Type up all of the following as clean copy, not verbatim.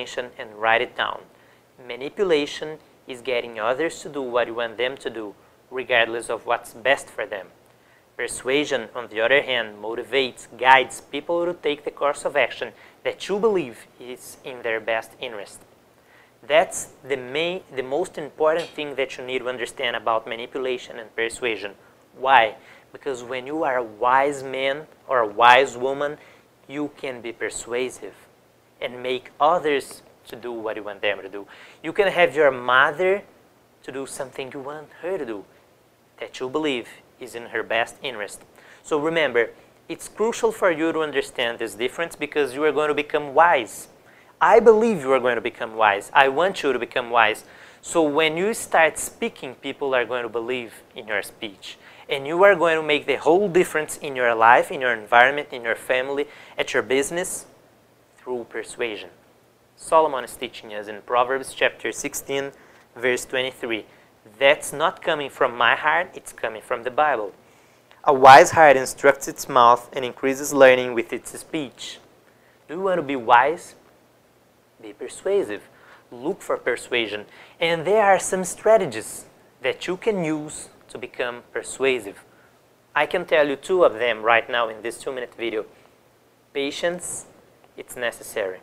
attention and write it down. Manipulation is getting others to do what you want them to do, regardless of what's best for them. Persuasion, on the other hand, motivates, guides people to take the course of action that you believe is in their best interest. That's the most important thing that you need to understand about manipulation and persuasion. Why? Because when you are a wise man or a wise woman, you can be persuasive and make others to do what you want them to do. You can have your mother to do something you want her to do that you believe is in her best interest. So remember, it's crucial for you to understand this difference because you are going to become wise. I believe you are going to become wise. I want you to become wise. So when you start speaking, people are going to believe in your speech. And you are going to make the whole difference in your life, in your environment, in your family, at your business, through persuasion. Solomon is teaching us in Proverbs chapter 16, verse 23. That's not coming from my heart, it's coming from the Bible. A wise heart instructs its mouth and increases learning with its speech. Do you want to be wise? Be persuasive. Look for persuasion. And there are some strategies that you can use to become persuasive. I can tell you two of them right now in this 2-minute video. Patience, it's necessary.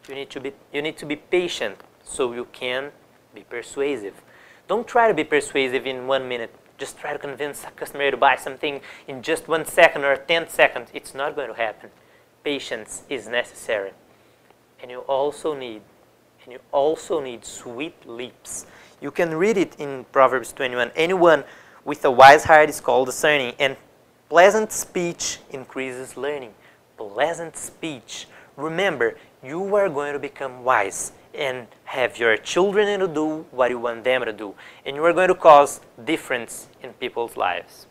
You need to be patient so you can be persuasive. Don't try to be persuasive in 1 minute. Just try to convince a customer to buy something in just 1 second or 10 seconds. It's not going to happen. Patience is necessary. And you also need sweet lips. You can read it in Proverbs 21. Anyone with a wise heart is called discerning, and pleasant speech increases learning. Pleasant speech. Remember, you are going to become wise and have your children to do what you want them to do. And you are going to cause difference in people's lives.